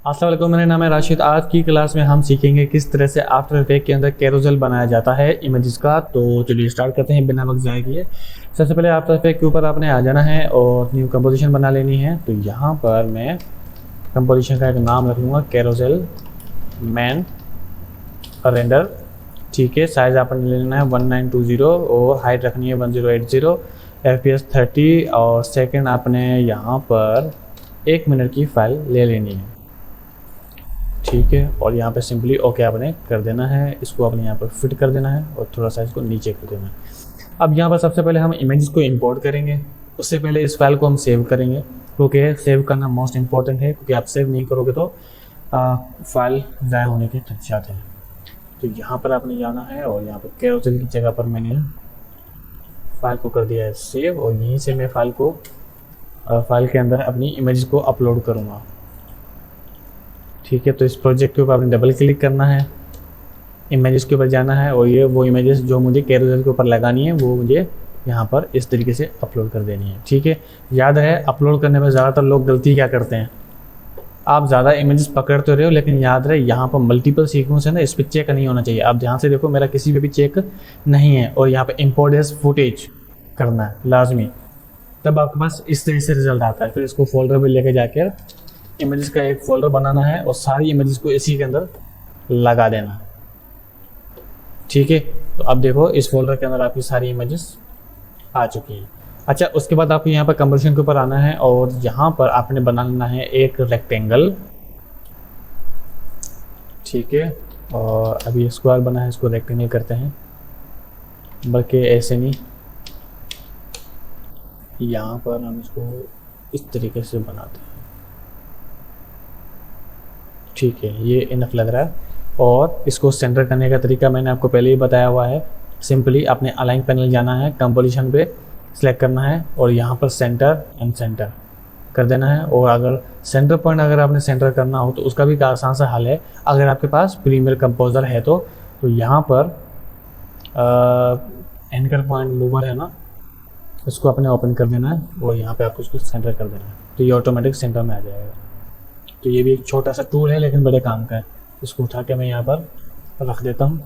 अस्सलाम वालेकुम, मेरा नाम है राशिद। आज की क्लास में हम सीखेंगे किस तरह से आफ्टर इफेक्ट के अंदर कैरोसेल बनाया जाता है इमेजेस का। तो चलिए स्टार्ट करते हैं बिना वक्त ज़ाया किए। सबसे पहले आफ्टर इफेक्ट के ऊपर आपने आ जाना है और न्यू कंपोजिशन बना लेनी है। तो यहाँ पर मैं कंपोजिशन का एक नाम रख लूँगा, कैरोसेल मैन रेंडर। ठीक है, साइज़ आपने लेना है 1920 और हाइट रखनी है 1080, FPS 30 और सेकेंड आपने यहाँ पर 1 मिनट की फ़ाइल ले लेनी है। ठीक है, और यहाँ पे सिंपली ओके आपने कर देना है। इसको आपने यहाँ पर फिट कर देना है और थोड़ा सा इसको नीचे कर देना है। अब यहाँ पर सबसे पहले हम इमेजेस को इंपोर्ट करेंगे। उससे पहले इस फाइल को हम सेव करेंगे, क्योंकि सेव करना मोस्ट इम्पॉर्टेंट है, क्योंकि आप सेव नहीं करोगे तो फाइल ज़ाया होने के खदशात हैं। तो यहाँ पर आपने जाना है और यहाँ पर कैरोसेल की जगह पर मैंने फाइल को कर दिया है सेव, और यहीं से मैं फाइल के अंदर अपनी इमेज को अपलोड करूँगा। ठीक है, तो इस प्रोजेक्ट के ऊपर आपने डबल क्लिक करना है, इमेजेस के ऊपर जाना है और ये वो इमेजेस जो मुझे कैरोसेल के ऊपर लगानी है वो मुझे यहाँ पर इस तरीके से अपलोड कर देनी है। ठीक है, याद है अपलोड करने में ज़्यादातर लोग गलती क्या करते हैं, आप ज़्यादा इमेजेस पकड़ते रहे हो, लेकिन याद रहे यहाँ पर मल्टीपल सीक्वेंस है ना, इस पर चेक नहीं होना चाहिए। आप ध्यान से देखो, मेरा किसी पे भी चेक नहीं है और यहाँ पर इम्पोर्ट एज फुटेज करना है लाजमी, तब आपके पास इस तरह से रिजल्ट आता है। फिर इसको फोल्डर में लेके जाकर इमेजेस का एक फोल्डर बनाना है और सारी इमेजेस को इसी के अंदर लगा देना। ठीक है, तो अब देखो इस फोल्डर के अंदर आपकी सारी इमेजेस आ चुकी हैं। अच्छा, उसके बाद आपको यहाँ पर कंपोजिशन के ऊपर आना है और यहाँ पर आपने बनाना है एक रेक्टेंगल। ठीक है, और अभी स्क्वायर बना है, इसको रेक्टेंगल करते हैं, बल्कि ऐसे नहीं, यहाँ पर हम इसको इस तरीके से बनाते हैं। ठीक है, ये इनफ लग रहा है। और इसको सेंटर करने का तरीका मैंने आपको पहले ही बताया हुआ है। सिंपली अपने अलाइन पैनल जाना है, कंपोजिशन पे सिलेक्ट करना है और यहाँ पर सेंटर एंड सेंटर कर देना है। और अगर सेंटर पॉइंट अगर आपने सेंटर करना हो तो उसका भी एक आसान सा हल है, अगर आपके पास प्रीमियर कंपोजर है तो यहाँ पर एंकर पॉइंट मूवर है ना, उसको अपने ओपन कर देना है और यहाँ पे आपको उसको सेंटर कर देना है, तो ये ऑटोमेटिक सेंटर में आ जाएगा। तो ये भी एक छोटा सा टूल है लेकिन बड़े काम का है। इसको उठा के मैं यहाँ पर रख देता हूँ।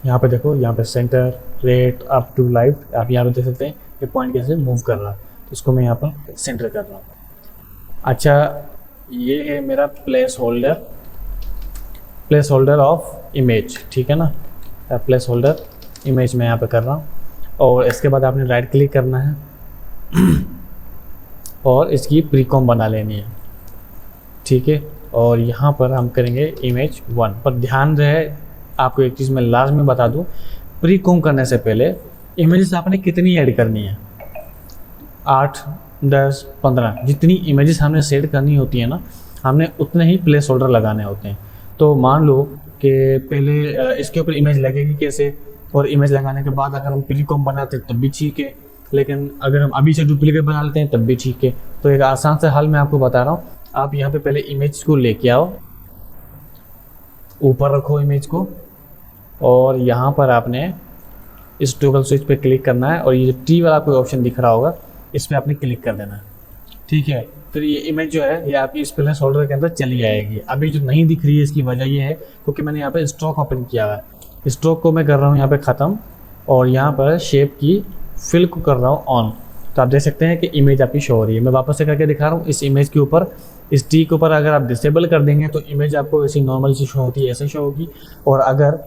यहाँ पे देखो, यहाँ पे centre, rate, up to live, आप यहाँ पे देख सकते हैं ये पॉइंट कैसे मूव कर रहा है। तो इसको मैं यहाँ पर सेंटर कर रहा हूँ। अच्छा, ये है मेरा प्लेस होल्डर ऑफ इमेज। ठीक है ना, प्लेस होल्डर इमेज मैं यहाँ पे कर रहा हूँ। और इसके बाद आपने राइट क्लिक करना है और इसकी प्रीकॉम बना लेनी है। ठीक है, और यहाँ पर हम करेंगे इमेज 1 पर। ध्यान रहे, आपको एक चीज़ मैं लाजमी बता दूँ, प्री कॉम करने से पहले इमेजेस आपने कितनी ऐड करनी है, 8, 10, 15, जितनी इमेजेस हमने सेट करनी होती है ना, हमने उतने ही प्लेस होल्डर लगाने होते हैं। तो मान लो कि पहले इसके ऊपर इमेज लगेगी कैसे, और इमेज लगाने के बाद अगर हम प्री कॉम बनाते तब भी ठीक है, लेकिन अगर हम अभी से डुप्लीकेट बना लेते हैं तब भी ठीक है। तो एक आसान सा हल मैं आपको बता रहा हूँ। आप यहाँ पे पहले इमेज को लेके आओ, ऊपर रखो इमेज को, और यहाँ पर आपने इस टॉगल स्विच पे क्लिक करना है और ये जो टी वाला कोई ऑप्शन दिख रहा होगा इस पर आपने क्लिक कर देना है। ठीक है, फिर ये इमेज जो है ये आपकी इस प्लेस होल्डर के अंदर चली जाएगी। अभी जो नहीं दिख रही है इसकी वजह ये है क्योंकि मैंने यहाँ पे स्ट्रोक ओपन किया हुआ है। स्ट्रोक को मैं कर रहा हूँ यहाँ पे ख़त्म और यहाँ पर शेप की फिल को कर रहा हूँ ऑन। तो आप देख सकते हैं कि इमेज आपकी शो हो रही है। मैं वापस से करके दिखा रहा हूँ। इस इमेज के ऊपर, इस टी के ऊपर अगर आप डिसेबल कर देंगे तो इमेज आपको ऐसी नॉर्मल सी शो होती है, ऐसे शो होगी। और अगर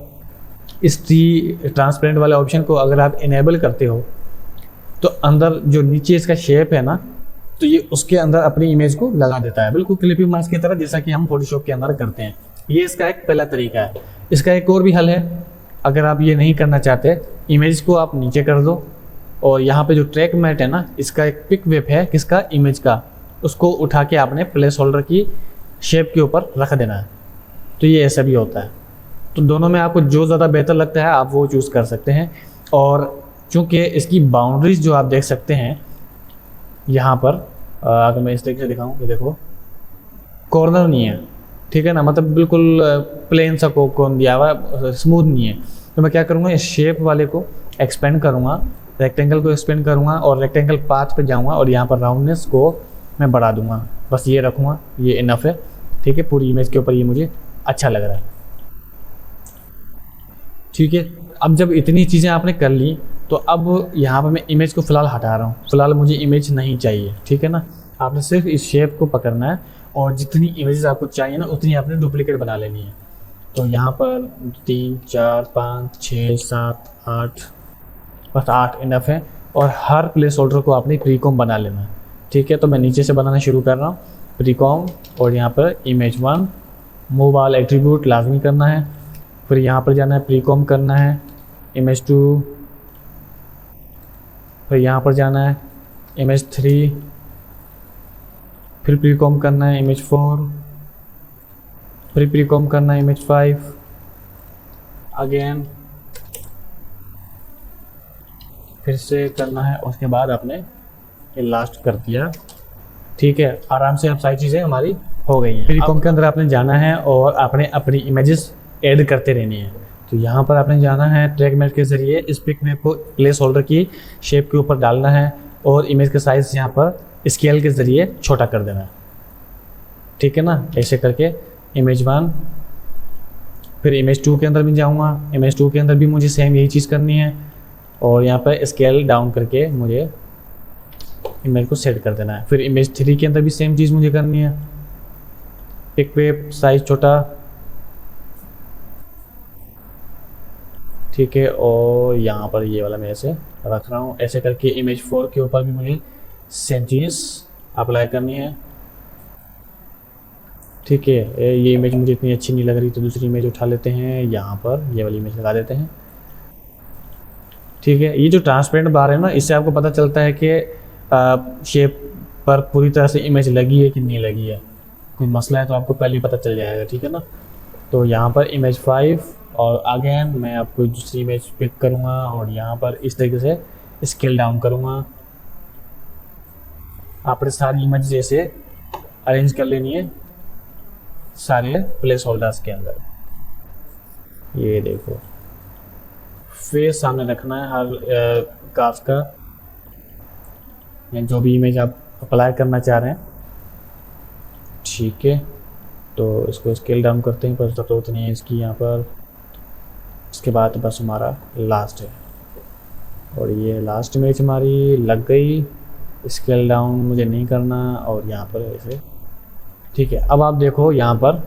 इस टी ट्रांसपेरेंट वाले ऑप्शन को अगर आप इनेबल करते हो तो अंदर जो नीचे इसका शेप है ना, तो ये उसके अंदर अपनी इमेज को लगा देता है, बिल्कुल क्लिपिंग मास्क की तरह, जैसा कि हम फोटोशॉप के अंदर करते हैं। ये इसका एक पहला तरीका है। इसका एक और भी हल है, अगर आप ये नहीं करना चाहते, इमेज को आप नीचे कर दो और यहाँ पे जो ट्रैक मैट है ना, इसका एक पिक वेब है किसका, इमेज का, उसको उठा के आपने प्लेस होल्डर की शेप के ऊपर रख देना है। तो ये ऐसा भी होता है। तो दोनों में आपको जो ज़्यादा बेहतर लगता है आप वो चूज़ कर सकते हैं। और चूँकि इसकी बाउंड्रीज जो आप देख सकते हैं यहाँ पर, अगर मैं इस तरीके से दिखाऊँ तो देखो कॉर्नर नहीं है, ठीक है ना, मतलब बिल्कुल प्लेन सा कौन दिया हुआ है, स्मूथ नहीं है। तो मैं क्या करूँगा, इस शेप वाले को एक्सपेंड करूँगा, रेक्टेंगल को एक्सपेंड करूँगा और रेक्टेंगल पाथ पे जाऊँगा और यहाँ पर राउंडनेस को मैं बढ़ा दूँगा, बस ये रखूँगा, ये इनफ है। ठीक है, पूरी इमेज के ऊपर ये मुझे अच्छा लग रहा है। ठीक है, अब जब इतनी चीज़ें आपने कर ली तो अब यहाँ पर मैं इमेज को फ़िलहाल हटा रहा हूँ, फ़िलहाल मुझे इमेज नहीं चाहिए। ठीक है ना, आपने सिर्फ इस शेप को पकड़ना है और जितनी इमेजेस आपको चाहिए ना उतनी आपने डुप्लीकेट बना लेनी है। तो यहाँ पर 3 4 5 6 7 8, बस 8 इनफ है। और हर प्लेस होल्डर को आपने प्रीकॉम बना लेना है। ठीक है, तो मैं नीचे से बनाना शुरू कर रहा हूँ, प्रीकॉम, और यहाँ पर इमेज 1 मूव ऑल एट्रीब्यूट लाजमी करना है। फिर यहाँ पर जाना है, प्रीकॉम करना है इमेज 2, फिर यहाँ पर जाना है इमेज 3, फिर प्रीकॉम करना है इमेज 4, फिर प्रीकॉम करना है इमेज 5, अगेन फिर से करना है, उसके बाद आपने ये लास्ट कर दिया। ठीक है, आराम से अब सारी चीज़ें हमारी हो गई हैं। प्रीकॉम के अंदर आपने जाना है और आपने अपनी इमेजेस ऐड करते रहनी है। तो यहाँ पर आपने जाना है ट्रैक मैट के ज़रिए इस पिक में को प्लेस होल्डर की शेप के ऊपर डालना है और इमेज का साइज़ यहाँ पर स्केल के ज़रिए छोटा कर देना है। ठीक है ना, ऐसे करके इमेज 1, फिर इमेज 2 के अंदर भी जाऊँगा, इमेज 2 के अंदर भी मुझे सेम यही चीज़ करनी है और यहाँ पर स्केल डाउन करके मुझे इमेज को सेट कर देना है। फिर इमेज 3 के अंदर भी सेम चीज़ मुझे करनी है, पिक पे साइज़ छोटा। ठीक है, और यहाँ पर ये वाला मैं ऐसे रख रहा हूँ। ऐसे करके इमेज 4 के ऊपर भी मुझे सेम चीज़ अप्लाई करनी है। ठीक है, ये इमेज मुझे इतनी अच्छी नहीं लग रही तो दूसरी इमेज उठा लेते हैं, यहाँ पर ये वाली इमेज लगा देते हैं। ठीक है, ये जो ट्रांसपेरेंट बार है ना, इससे आपको पता चलता है कि शेप पर पूरी तरह से इमेज लगी है कि नहीं लगी है। कोई मसला है तो आपको पहले ही पता चल जाएगा। ठीक है ना, तो यहाँ पर इमेज 5 और अगेन मैं आपको दूसरी इमेज पिक करूँगा और यहाँ पर इस तरीके से स्केल डाउन करूँगा। आपने सारी इमेज जैसे अरेंज कर लेनी है सारे प्लेस होल्डर्स के अंदर। ये देखो, फेस सामने रखना है हर कास्ट का, या जो भी इमेज आप अप्लाई करना चाह रहे हैं। ठीक है, तो इसको स्केल डाउन करते हैं, पर ज़रूरत नहीं है इसकी यहाँ पर। इसके बाद बस हमारा लास्ट है और ये लास्ट इमेज हमारी लग गई। स्केल डाउन मुझे नहीं करना और यहाँ पर ऐसे। ठीक है, अब आप देखो यहाँ पर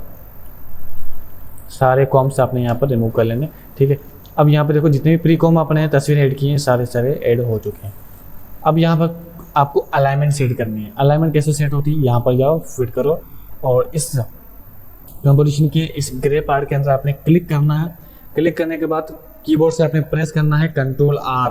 सारे कॉम्स आपने यहाँ पर रिमूव कर लेने। ठीक है, अब यहाँ पर देखो जितने भी प्री कॉम आपने तस्वीर ऐड की हैं सारे ऐड हो चुके हैं। अब यहाँ पर आपको अलाइनमेंट सेट करनी है। अलाइनमेंट कैसे सेट होती है, यहाँ पर जाओ, फिट करो और इस कंपोजिशन के इस ग्रे पार्ट के अंदर आपने क्लिक करना है। क्लिक करने के बाद कीबोर्ड से आपने प्रेस करना है कंट्रोल R।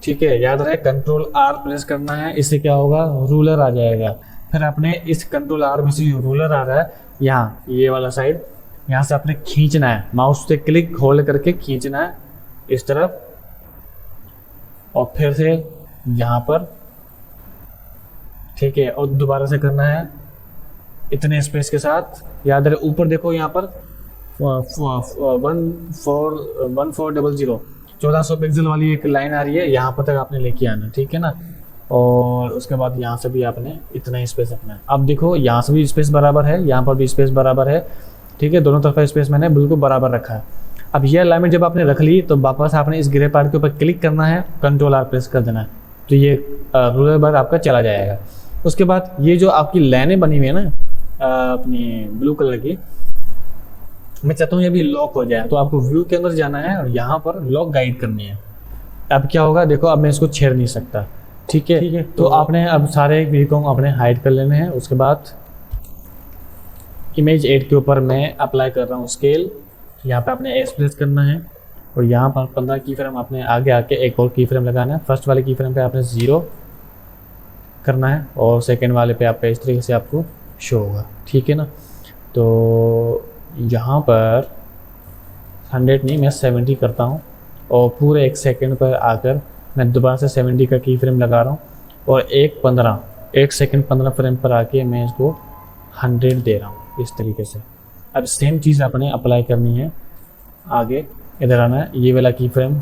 ठीक है, याद रहे कंट्रोल R प्रेस करना है, इससे क्या होगा, रूलर आ जाएगा। फिर आपने इस कंट्रोल R में से रूलर आ रहा है यहाँ, ये वाला साइड, यहाँ से आपने खींचना है, माउस से क्लिक होल्ड करके खींचना है इस तरफ और फिर से यहाँ पर। ठीक है, और दोबारा से करना है इतने स्पेस के साथ। याद रहे ऊपर देखो यहाँ पर 1400 पिक्सल वाली एक लाइन आ रही है, यहाँ पर तक आपने लेके आना। ठीक है ना, और उसके बाद यहाँ से भी आपने इतना स्पेस रखना है। अब देखो यहाँ से भी स्पेस बराबर है, यहाँ पर भी स्पेस बराबर है। ठीक है, दोनों तरफ स्पेस मैंने बिल्कुल बराबर रखा है। अब ये अलाइनमेंट जब आपने रख ली तो वापस आपने इस ग्रे पार्ट के ऊपर क्लिक करना है, कंट्रोल R प्रेस कर देना है, तो ये रूलर बार आपका चला जाएगा। उसके बाद ये जो आपकी लाइनें बनी हुई है ना अपनी ब्लू कलर की, मैं चाहता हूँ ये भी लॉक हो जाए, तो आपको व्यू के अंदर जाना है और यहाँ पर लॉक गाइड करनी है। अब क्या होगा देखो, अब मैं इसको छेड़ नहीं सकता। ठीक है, तो आपने अब सारे व्यू को अपने हाइड कर लेने हैं। उसके बाद इमेज 8 के ऊपर मैं अप्लाई कर रहा हूँ स्केल, यहाँ पे आपने S प्रेस करना है और यहाँ पर 15 की फ्रेम आपने आगे आके एक और की फ्रेम लगाना है। फर्स्ट वाले की फ्रेम पे आपने 0 करना है और सेकंड वाले पे आपका इस तरीके से आपको शो होगा। ठीक है ना, तो यहाँ पर 100 नहीं, मैं 70 करता हूँ और पूरे 1 सेकंड पर आकर मैं दोबारा से 70 का की फ्रेम लगा रहा हूँ और 1 सेकंड 15 फ्रेम पर आके मैं इसको 100 दे रहा हूँ इस तरीके से। अब सेम चीज़ आपने अप्लाई करनी है आगे, इधर आना है, ये वाला की फ्रेम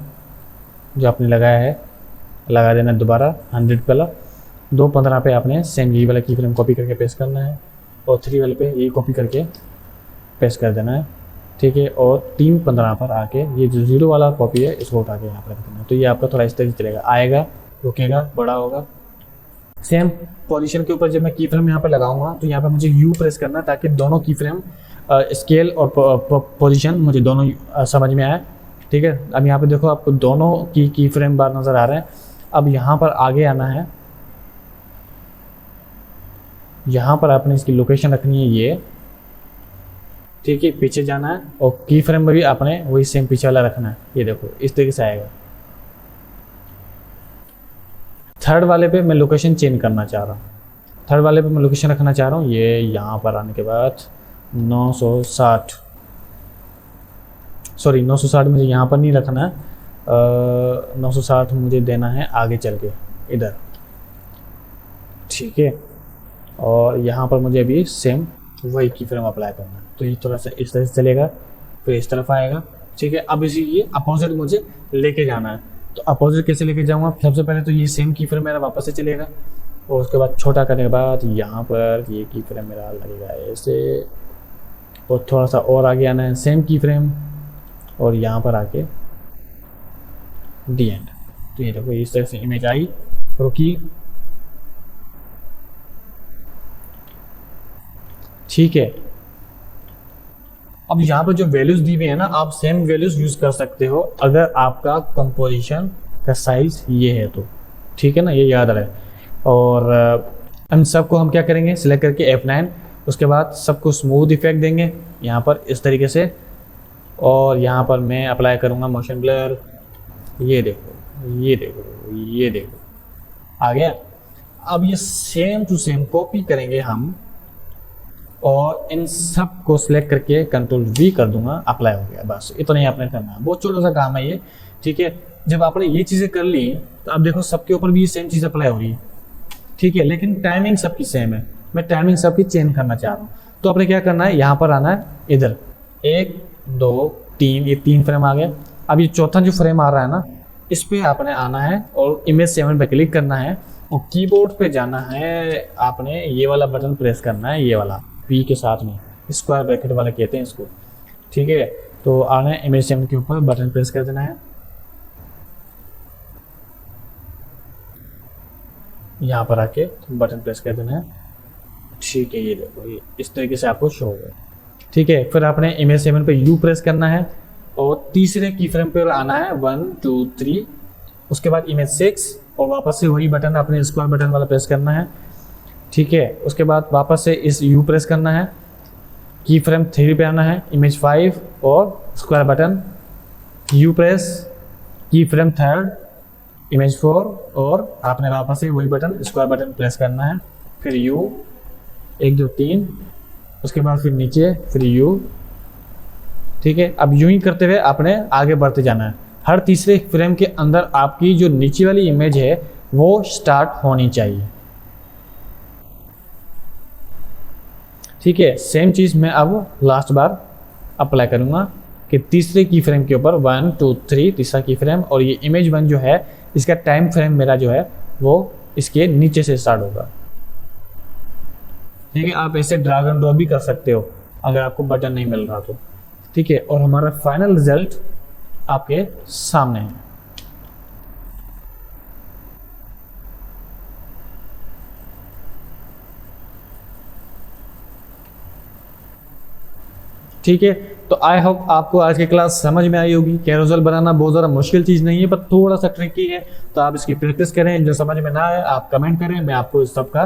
जो आपने लगाया है लगा देना दोबारा 100 वाला। 2:15 पे आपने सेम ये वाला की फ्रेम कॉपी करके पेस्ट करना है और 3 वाले पे ये कॉपी करके पेस्ट कर देना है, ठीक है। और 3.15 पर आके ये जो 0 वाला कॉपी है इसको उठा के यहाँ पर रख देना। तो ये आपका थोड़ा इस तरह से चलेगा, आएगा, रुकेगा, बड़ा होगा। सेम पोजीशन के ऊपर जब मैं की फ्रेम यहाँ पर लगाऊंगा तो यहाँ पर मुझे यू प्रेस करना है ताकि दोनों की फ्रेम स्केल और पोजीशन मुझे दोनों समझ में आए, ठीक है। अब यहाँ पे देखो आपको दोनों की फ्रेम बार नज़र आ रहे हैं। अब यहाँ पर आगे आना है, यहाँ पर आपने इसकी लोकेशन रखनी है ये, ठीक है। पीछे जाना है और की फ्रेम में भी आपने वही सेम पीछे वाला रखना है। ये देखो इस तरीके से आएगा। थर्ड वाले पे मैं लोकेशन चेंज करना चाह रहा हूँ, थर्ड वाले पे मैं लोकेशन रखना चाह रहा हूँ ये यहाँ पर आने के बाद 960, सॉरी 960 मुझे यहाँ पर नहीं रखना है, 960 मुझे देना है आगे चल के इधर, ठीक है। और यहाँ पर मुझे अभी सेम वही की फ्रेम अप्लाई करना है। तो ये थोड़ा सा इस तरह से चलेगा, फिर इस तरफ आएगा, ठीक है। अब इसी ये अपोजिट मुझे लेके जाना है। तो अपोजिट कैसे लेके जाऊँगा, सबसे पहले तो ये सेम की फ्रेम मेरा वापस से चलेगा और उसके बाद छोटा करने के बाद यहाँ पर ये की फ्रेम मेरा लगेगा ऐसे, और थोड़ा सा और आगे आना है, सेम की फ्रेम और यहाँ पर आके डी एंड। तो ये देखो इस तरह से इमेज आई, रुकी, ठीक है। अब यहाँ पर जो वैल्यूज दी हुई है ना, आप सेम वैल्यूज यूज कर सकते हो अगर आपका कंपोजिशन का साइज ये है तो, ठीक है ना, ये याद रहे। और इन सबको हम क्या करेंगे, सिलेक्ट करके F9, उसके बाद सबको स्मूथ इफेक्ट देंगे यहाँ पर इस तरीके से, और यहाँ पर मैं अप्लाई करूँगा मोशन ब्लर। ये देखो, ये देखो, ये देखो, आ गया। अब ये सेम टू सेम कॉपी करेंगे हम और इन सब को सिलेक्ट करके Ctrl+V कर दूंगा, अप्लाई हो गया। बस इतना ही आपने करना है, बहुत छोटा सा काम है ये, ठीक है। जब आपने ये चीज़ें कर ली तो अब देखो सबके ऊपर भी ये सेम चीज़ अप्लाई हो रही है, ठीक है। लेकिन टाइमिंग सबकी सेम है, मैं टाइमिंग सबकी चेंज करना चाह रहा हूँ। तो आपने क्या करना है, यहाँ पर आना है इधर, 1 2 3, ये 3 फ्रेम आ गए। अब ये चौथा जो फ्रेम आ रहा है ना, इस पर आपने आना है और इमेज 7 पे क्लिक करना है और कीबोर्ड पे जाना है, आपने ये वाला बटन प्रेस करना है, ये वाला P के साथ में, स्क्वायर ब्रैकेट वाला कहते हैं इसको, ठीक है। तो आना है इमेज 7 के ऊपर, बटन प्रेस कर देना है, यहाँ पर आके बटन प्रेस कर देना है, ठीक है। ये देखो ये इस तरीके से आपको शो होगा, ठीक है। फिर आपने इमेज 7 पे U प्रेस करना है और तीसरे की फ्रेम पे आना है 1 2 3, उसके बाद इमेज 6 और वापस से वही बटन आपने स्क्वायर बटन वाला प्रेस करना है, ठीक है। उसके बाद वापस से इस U प्रेस करना है, की फ्रेम 3 पे आना है, इमेज 5 और स्क्वायर बटन, U प्रेस, की फ्रेम 3, इमेज 4 और आपने वापस से वही बटन स्क्वायर बटन प्रेस करना है, फिर U 1 2 3, उसके बाद फिर नीचे, फिर U, ठीक है। अब यूं ही करते हुए आपने आगे बढ़ते जाना है। हर तीसरे फ्रेम के अंदर आपकी जो नीचे वाली इमेज है वो स्टार्ट होनी चाहिए, ठीक है। सेम चीज़ मैं अब लास्ट बार अप्लाई करूँगा कि तीसरे की फ्रेम के ऊपर 1 2 3, तीसरा की फ्रेम, और ये इमेज 1 जो है इसका टाइम फ्रेम मेरा जो है वो इसके नीचे से स्टार्ट होगा, ठीक है। आप ऐसे ड्रैग एंड ड्रॉप भी कर सकते हो अगर आपको बटन नहीं मिल रहा तो, ठीक है। और हमारा फाइनल रिजल्ट आपके सामने है। ठीक है, तो आई होप आपको आज की क्लास समझ में आई होगी। कैरोसेल बनाना बहुत ज़्यादा मुश्किल चीज़ नहीं है, पर थोड़ा सा ट्रिकी है, तो आप इसकी प्रैक्टिस करें। जो समझ में ना आए आप कमेंट करें, मैं आपको इस सब का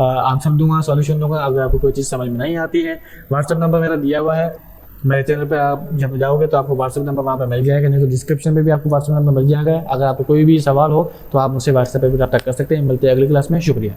आंसर दूंगा, सॉल्यूशन दूंगा। अगर आपको कोई चीज़ समझ में नहीं आती है, व्हाट्सएप नंबर मेरा दिया हुआ है मेरे चैनल पे, आप जब जाओगे तो आपको व्हाट्सएप नंबर वहाँ पे मिल जाएगा, नहीं तो डिस्क्रिप्शन में भी आपको व्हाट्सएप नंबर मिल जाएगा। अगर आपको कोई भी सवाल हो तो आप मुझसे व्हाट्सएप पे भी रब्ता कर सकते हैं। मिलते हैं अगली क्लास में, शुक्रिया।